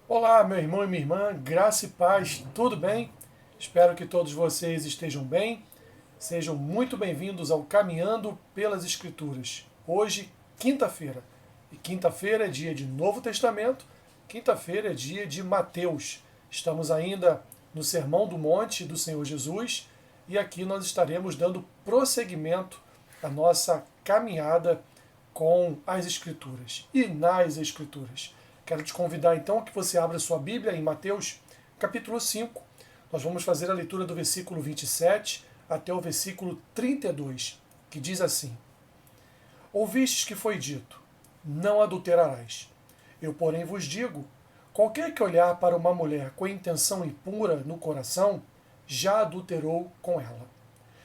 Olá, meu irmão e minha irmã, graça e paz, tudo bem? Espero que todos vocês estejam bem. Sejam muito bem-vindos ao Caminhando pelas Escrituras. Hoje, quinta-feira. E quinta-feira é dia de Novo Testamento, quinta-feira é dia de Mateus. Estamos ainda no Sermão do Monte do Senhor Jesus e aqui nós estaremos dando prosseguimento à nossa caminhada com as Escrituras e nas Escrituras. Quero te convidar então que você abra sua Bíblia em Mateus capítulo 5. Nós vamos fazer a leitura do versículo 27 até o versículo 32, que diz assim: Ouvistes que foi dito: Não adulterarás. Eu, porém, vos digo: qualquer que olhar para uma mulher com intenção impura no coração, já adulterou com ela.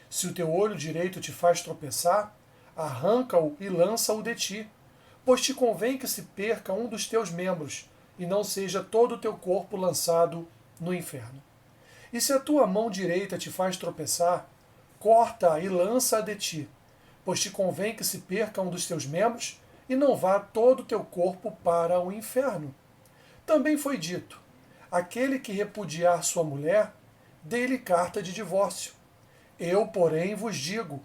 Se o teu olho direito te faz tropeçar, arranca-o e lança-o de ti, pois te convém que se perca um dos teus membros, e não seja todo o teu corpo lançado no inferno. E se a tua mão direita te faz tropeçar, corta-a e lança-a de ti, pois te convém que se perca um dos teus membros, e não vá todo o teu corpo para o inferno. Também foi dito: aquele que repudiar sua mulher, dê-lhe carta de divórcio. Eu, porém, vos digo: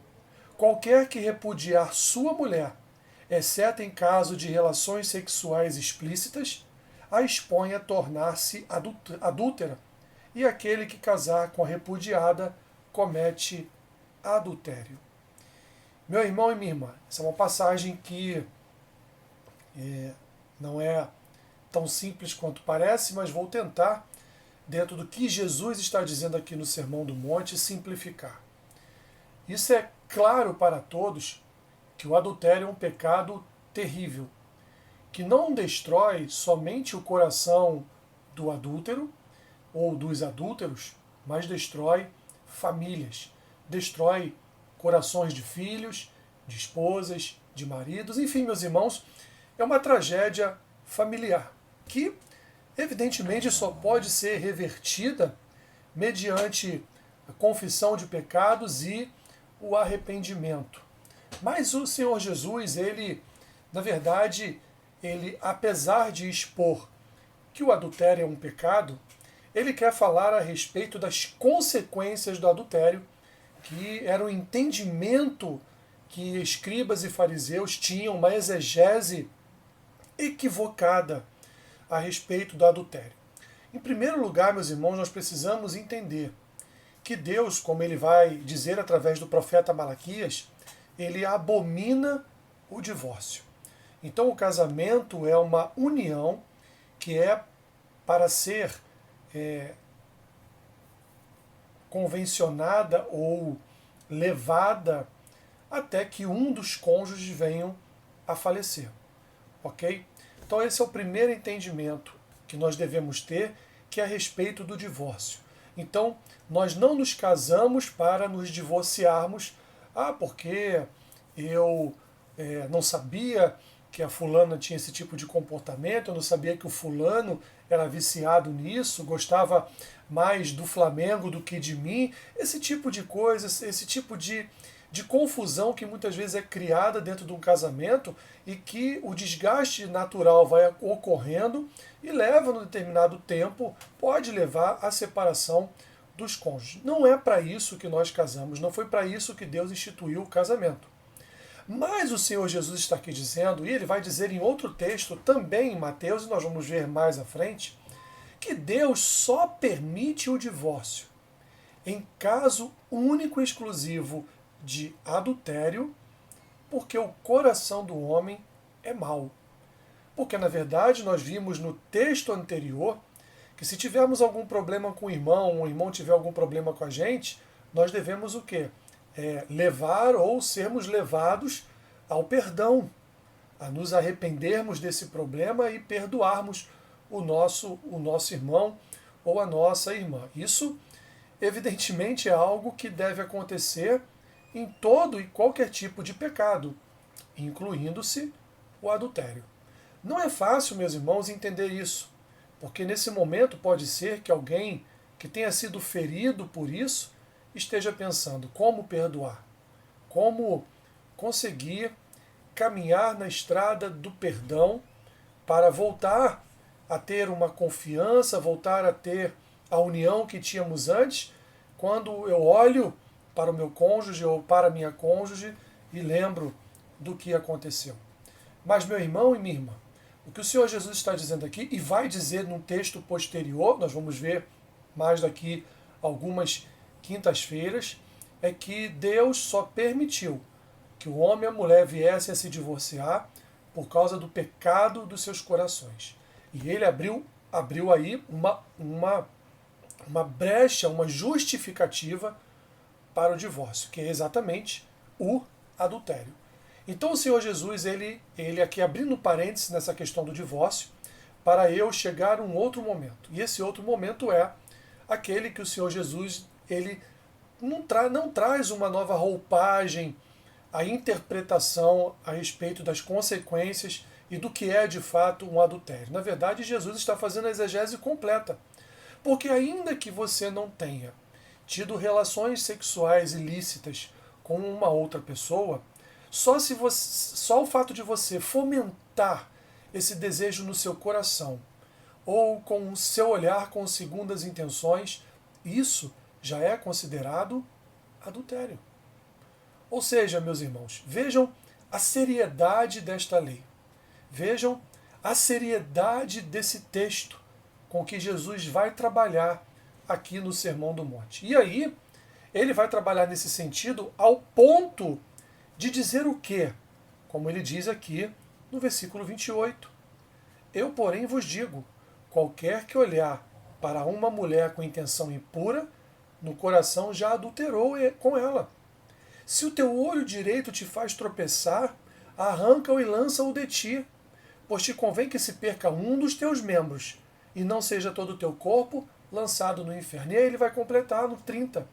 qualquer que repudiar sua mulher, exceto em caso de relações sexuais explícitas, a expõe a tornar-se adúltera, e aquele que casar com a repudiada comete adultério. Meu irmão e minha irmã, essa é uma passagem que não é tão simples quanto parece, mas vou tentar, dentro do que Jesus está dizendo aqui no Sermão do Monte, simplificar. Isso é claro para todos que o adultério é um pecado terrível, que não destrói somente o coração do adúltero ou dos adúlteros, mas destrói famílias, destrói corações de filhos, de esposas, de maridos, enfim, meus irmãos, é uma tragédia familiar que, evidentemente, só pode ser revertida mediante a confissão de pecados e o arrependimento. Mas o Senhor Jesus, ele, na verdade, ele, apesar de expor que o adultério é um pecado, ele quer falar a respeito das consequências do adultério, que era um entendimento que escribas e fariseus tinham, uma exegese equivocada a respeito do adultério. Em primeiro lugar, meus irmãos, nós precisamos entender que Deus, como ele vai dizer através do profeta Malaquias, ele abomina o divórcio. Então, o casamento é uma união que é para ser convencionada ou levada até que um dos cônjuges venham a falecer. Ok? Então, esse é o primeiro entendimento que nós devemos ter, que é a respeito do divórcio. Então, nós não nos casamos para nos divorciarmos, porque eu não sabia que a fulana tinha esse tipo de comportamento, eu não sabia que o fulano era viciado nisso, gostava mais do Flamengo do que de mim, esse tipo de coisa, esse tipo de confusão que muitas vezes é criada dentro de um casamento e que o desgaste natural vai ocorrendo e leva, num determinado tempo, pode levar à separação dos cônjuges. Não é para isso que nós casamos, não foi para isso que Deus instituiu o casamento. Mas o Senhor Jesus está aqui dizendo, e ele vai dizer em outro texto, também em Mateus, e nós vamos ver mais à frente, que Deus só permite o divórcio em caso único e exclusivo de adultério, porque o coração do homem é mau. Porque, na verdade, nós vimos no texto anterior que se tivermos algum problema com o irmão tiver algum problema com a gente, nós devemos o quê? Levar ou sermos levados ao perdão, a nos arrependermos desse problema e perdoarmos o nosso irmão ou a nossa irmã. Isso, evidentemente, é algo que deve acontecer em todo e qualquer tipo de pecado, incluindo-se o adultério. Não é fácil, meus irmãos, entender isso, porque nesse momento pode ser que alguém que tenha sido ferido por isso esteja pensando como perdoar, como conseguir caminhar na estrada do perdão para voltar a ter uma confiança, voltar a ter a união que tínhamos antes, quando eu olho para o meu cônjuge ou para a minha cônjuge e lembro do que aconteceu. Mas, meu irmão e minha irmã, o que o Senhor Jesus está dizendo aqui, e vai dizer num texto posterior, nós vamos ver mais daqui algumas quintas-feiras, é que Deus só permitiu que o homem e a mulher viessem a se divorciar por causa do pecado dos seus corações. E ele abriu aí uma brecha, uma justificativa para o divórcio, que é exatamente o adultério. Então o Senhor Jesus, ele aqui abrindo parênteses nessa questão do divórcio, para eu chegar a um outro momento. E esse outro momento é aquele que o Senhor Jesus, ele não traz uma nova roupagem, a interpretação a respeito das consequências e do que é de fato um adultério. Na verdade, Jesus está fazendo a exegese completa. Porque ainda que você não tenha tido relações sexuais ilícitas com uma outra pessoa, só o fato de você fomentar esse desejo no seu coração, ou com o seu olhar com segundas intenções, isso já é considerado adultério. Ou seja, meus irmãos, vejam a seriedade desta lei. Vejam a seriedade desse texto com que Jesus vai trabalhar aqui no Sermão do Monte. E aí, ele vai trabalhar nesse sentido ao ponto de dizer o quê? Como ele diz aqui no versículo 28. Eu, porém, vos digo, qualquer que olhar para uma mulher com intenção impura, no coração já adulterou com ela. Se o teu olho direito te faz tropeçar, arranca-o e lança-o de ti, pois te convém que se perca um dos teus membros, e não seja todo o teu corpo lançado no inferno. E aí ele vai completar no 30.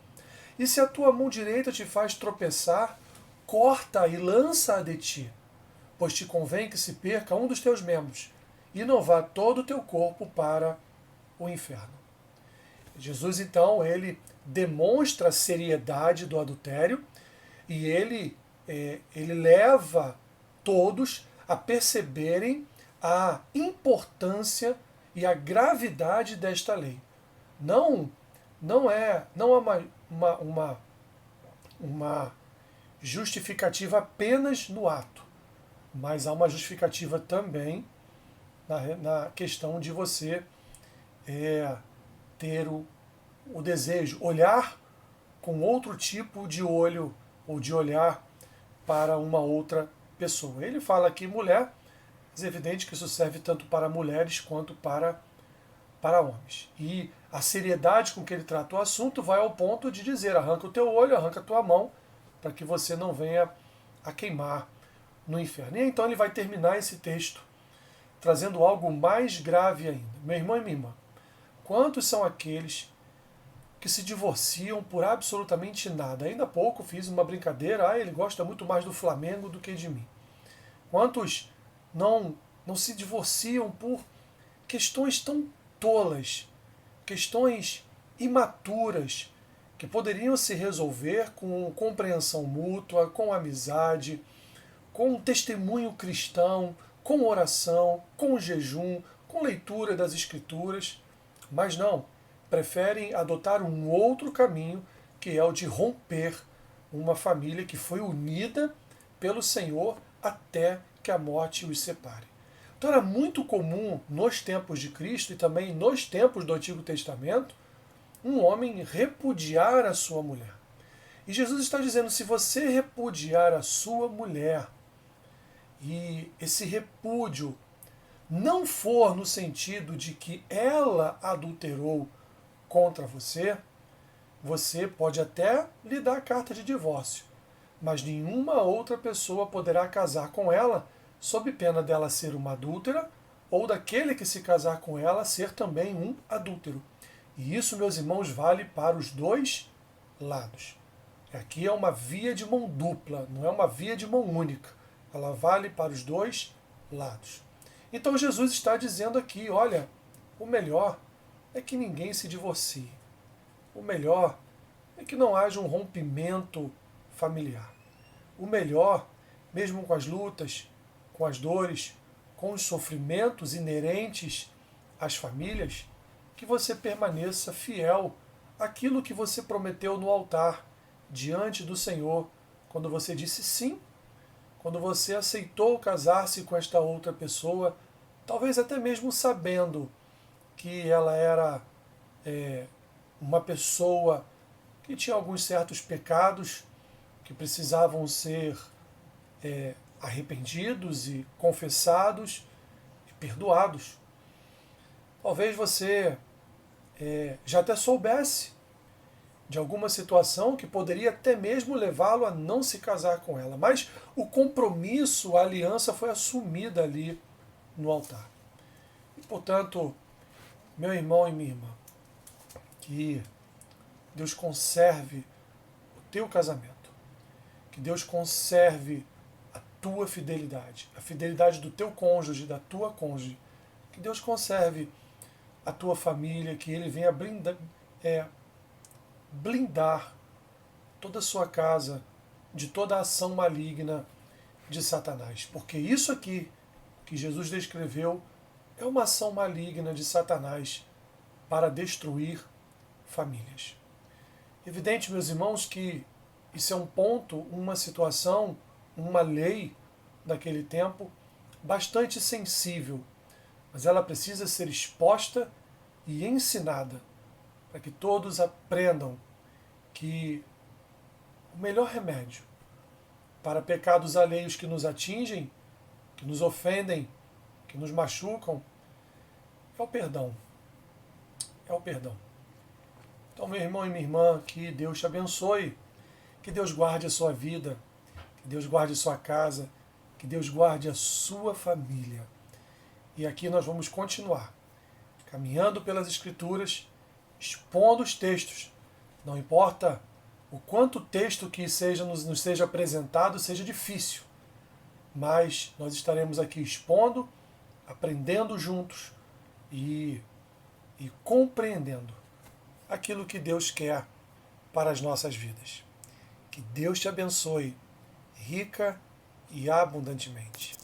E se a tua mão direita te faz tropeçar, corta e lança-a de ti, pois te convém que se perca um dos teus membros, e não vá todo o teu corpo para o inferno. Jesus, então, ele demonstra a seriedade do adultério, e ele leva todos a perceberem a importância e a gravidade desta lei. Não há uma justificativa apenas no ato, mas há uma justificativa também na questão de você ter o desejo, olhar com outro tipo de olho ou de olhar para uma outra pessoa. Ele fala aqui mulher, mas é evidente que isso serve tanto para mulheres quanto para homens. E a seriedade com que ele trata o assunto vai ao ponto de dizer: arranca o teu olho, arranca a tua mão, para que você não venha a queimar no inferno. E então ele vai terminar esse texto trazendo algo mais grave ainda. Meu irmão e minha irmã, quantos são aqueles que se divorciam por absolutamente nada? Ainda há pouco fiz uma brincadeira, ele gosta muito mais do Flamengo do que de mim. Quantos não se divorciam por questões tão tolas, questões imaturas, que poderiam se resolver com compreensão mútua, com amizade, com um testemunho cristão, com oração, com jejum, com leitura das Escrituras, mas não, preferem adotar um outro caminho, que é o de romper uma família que foi unida pelo Senhor até que a morte os separe. Então era muito comum nos tempos de Cristo e também nos tempos do Antigo Testamento um homem repudiar a sua mulher. E Jesus está dizendo: se você repudiar a sua mulher, e esse repúdio não for no sentido de que ela adulterou contra você, você pode até lhe dar carta de divórcio, mas nenhuma outra pessoa poderá casar com ela sob pena dela ser uma adúltera ou daquele que se casar com ela ser também um adúltero. E isso, meus irmãos, vale para os dois lados. Aqui é uma via de mão dupla, não é uma via de mão única. Ela vale para os dois lados. Então Jesus está dizendo aqui, olha, o melhor é que ninguém se divorcie. O melhor é que não haja um rompimento familiar. O melhor, mesmo com as lutas, com as dores, com os sofrimentos inerentes as famílias, que você permaneça fiel àquilo que você prometeu no altar, diante do Senhor, quando você disse sim, quando você aceitou casar-se com esta outra pessoa, talvez até mesmo sabendo que ela era uma pessoa que tinha alguns certos pecados que precisavam ser arrependidos e confessados e perdoados. Talvez você já até soubesse de alguma situação que poderia até mesmo levá-lo a não se casar com ela, mas o compromisso, a aliança foi assumida ali no altar. E, portanto, meu irmão e minha irmã, que Deus conserve o teu casamento, que Deus conserve a tua fidelidade, a fidelidade do teu cônjuge, da tua cônjuge, que Deus conserve a tua família, que Ele venha blindar toda a sua casa de toda a ação maligna de Satanás. Porque isso aqui que Jesus descreveu é uma ação maligna de Satanás para destruir famílias. Evidente, meus irmãos, que isso é um ponto, uma situação, uma lei daquele tempo bastante sensível, mas ela precisa ser exposta e ensinada para que todos aprendam que o melhor remédio para pecados alheios que nos atingem, que nos ofendem, que nos machucam, é o perdão. É o perdão. Então, meu irmão e minha irmã, que Deus te abençoe, que Deus guarde a sua vida, que Deus guarde a sua casa, que Deus guarde a sua família. E aqui nós vamos continuar caminhando pelas Escrituras, expondo os textos. Não importa o quanto texto que nos seja apresentado seja difícil, mas nós estaremos aqui expondo, aprendendo juntos e compreendendo aquilo que Deus quer para as nossas vidas. Que Deus te abençoe rica e abundantemente.